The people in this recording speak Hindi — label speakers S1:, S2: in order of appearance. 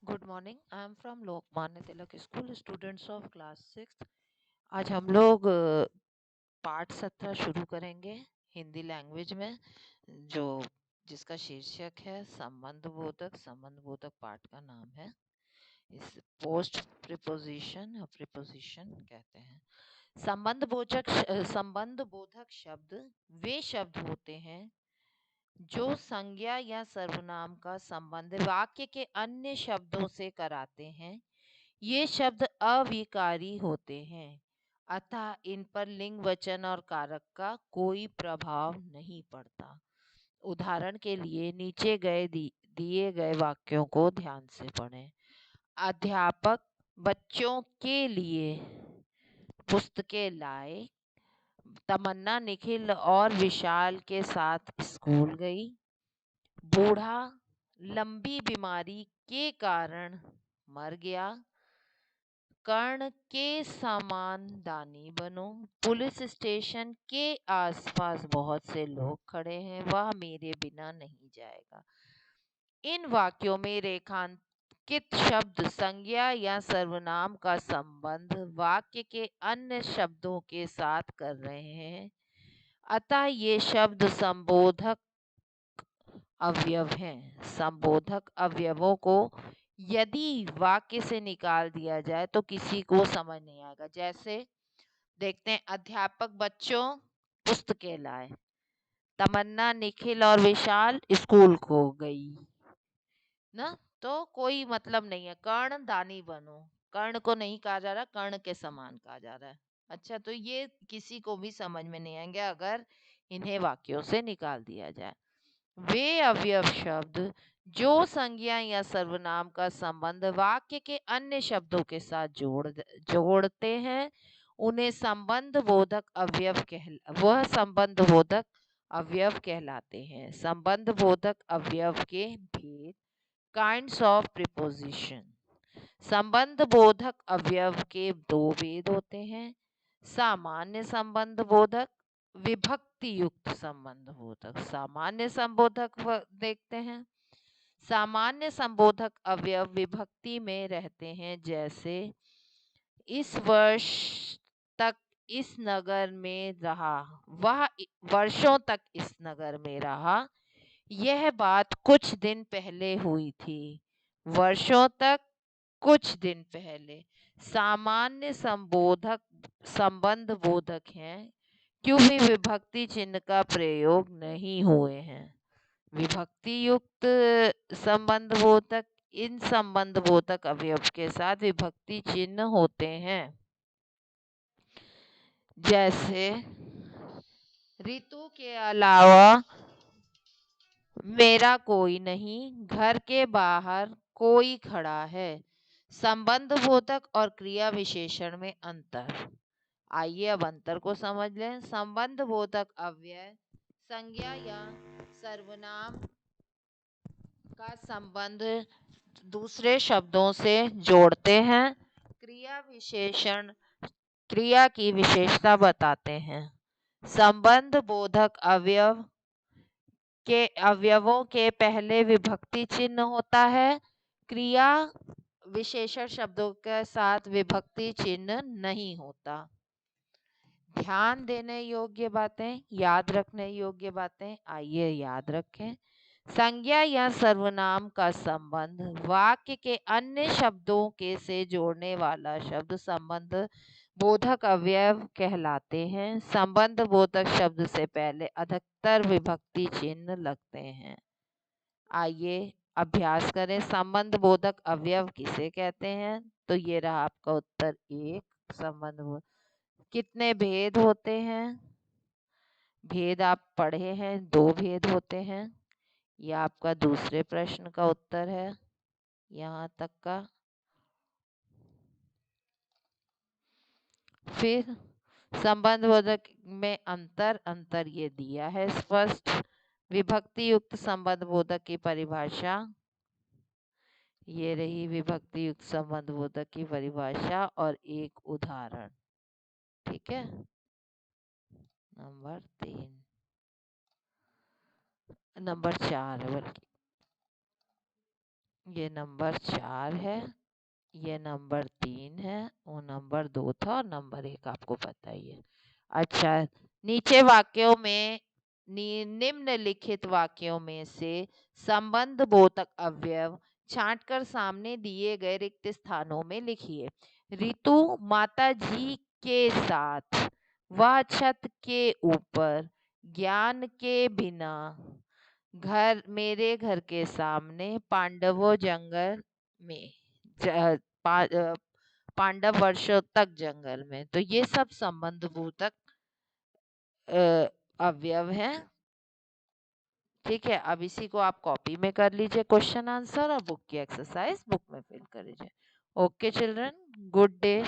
S1: Good morning. I am from Lokmanya Tilak school, students of class 6। आज हम लोग पाठ 17 शुरू करेंगे हिंदी लैंग्वेज में, जो जिसका शीर्षक है संबंध बोधक। संबंध बोधक पाठ का नाम है। इस पोस्ट प्रिपोजिशन और प्रिपोजिशन कहते हैं। संबंध बोधक शब्द वे शब्द होते हैं जो संज्ञा या सर्वनाम का संबंध वाक्य के अन्य शब्दों से कराते हैं। ये शब्द अविकारी होते हैं, अतः इन पर लिंग वचन और कारक का कोई प्रभाव नहीं पड़ता। उदाहरण के लिए नीचे दिए गए वाक्यों को ध्यान से पढ़ें। अध्यापक बच्चों के लिए पुस्तकें लाए। तमन्ना निखिल और विशाल के साथ स्कूल गई। बूढ़ा लंबी बीमारी के कारण मर गया। कर्ण के समान दानी बनो। पुलिस स्टेशन के आसपास बहुत से लोग खड़े हैं, वह मेरे बिना नहीं जाएगा। इन वाक्यों में रेखांकित शब्द संज्ञा या सर्वनाम का संबंध वाक्य के अन्य शब्दों के साथ कर रहे हैं, अतः ये शब्द संबोधक अवयव हैं। संबोधक अवयवों को यदि वाक्य से निकाल दिया जाए तो किसी को समझ नहीं आएगा। जैसे देखते हैं, अध्यापक बच्चों पुस्तकें लाए। तमन्ना निखिल और विशाल स्कूल को गई ना, तो कोई मतलब नहीं है। कर्ण दानी बनो, कर्ण को नहीं कहा जा रहा, कर्ण के समान कहा जा रहा है। अच्छा, तो ये किसी को भी समझ में नहीं आएंगे अगर इन्हें वाक्यों से निकाल दिया जाए। वे अवयव शब्द जो संज्ञा या सर्वनाम का संबंध वाक्य के अन्य शब्दों के साथ जोड़ते हैं, उन्हें वह संबंध बोधक अवयव कहलाते हैं। संबंध बोधक अवयव के भेद। Kinds of preposition. संबंध बोधक अवयव के दो भेद होते हैं। सामान्य संबंध बोधक, विभक्ति युक्त संबंध बोधक। सामान्य संबोधक देखते हैं। सामान्य संबोधक अवयव विभक्ति में रहते हैं, जैसे इस वर्ष तक इस नगर में रहा, वह वर्षों तक इस नगर में रहा। यह बात कुछ दिन पहले हुई थी, वर्षों तक कुछ दिन पहले। सामान्य संबोधक संबंध बोधक हैं क्योंकि विभक्ति चिन्ह का प्रयोग नहीं हुए हैं। विभक्ति युक्त संबंध बोधक, इन संबंध बोधक अवयव के साथ विभक्ति चिन्ह होते हैं। जैसे ऋतु के अलावा मेरा कोई नहीं, घर के बाहर कोई खड़ा है। संबंध बोधक और क्रिया विशेषण में अंतर। आइए अब अंतर को समझ लें। संबंध बोधक अव्यय संज्ञा या सर्वनाम का संबंध दूसरे शब्दों से जोड़ते हैं। क्रिया विशेषण क्रिया की विशेषता बताते हैं। संबंध बोधक अवयवों के पहले विभक्ति चिन्ह होता है। क्रिया विशेषण शब्दों के साथ विभक्ति चिन्ह नहीं होता। ध्यान देने योग्य बातें, याद रखने योग्य बातें, आइए याद रखें। संज्ञा या सर्वनाम का संबंध वाक्य के अन्य शब्दों के से जोड़ने वाला शब्द संबंध बोधक अवयव कहलाते हैं। संबंध बोधक शब्द से पहले अधिकतर विभक्ति चिन्ह लगते हैं। आइए अभ्यास करें। संबंध बोधक अवयव किसे कहते हैं? तो ये रहा आपका उत्तर एक। संबंध कितने भेद होते हैं? भेद आप पढ़े हैं, दो भेद होते हैं। यह आपका दूसरे प्रश्न का उत्तर है, यहाँ तक का। फिर संबंध बोधक में अंतर ये दिया है स्पष्ट। विभक्ति युक्त संबंध बोधक की परिभाषा ये रही। विभक्ति युक्त संबंध बोधक की परिभाषा और एक उदाहरण। ठीक है, नंबर 4 बल्कि। ये नंबर 4 है, ये नंबर 3 है, वो नंबर 2 था और नंबर 1 आपको पता ही है। अच्छा, नीचे वाक्यों में निम्नलिखित वाक्यों में से संबंध बोधक अवयव छांटकर सामने दिए गए रिक्त स्थानों में लिखिए। रितु माता जी के साथ, वह छत के ऊपर, ज्ञान के बिना, घर, मेरे घर के सामने, पांडवों जंगल में, पांडव वर्षों तक जंगल में। तो ये सब संबंध बोधक अवयव हैं। ठीक है, अब इसी को आप कॉपी में कर लीजिए क्वेश्चन आंसर, और बुक की एक्सरसाइज बुक में फिल कर लीजिए। Okay children, good day.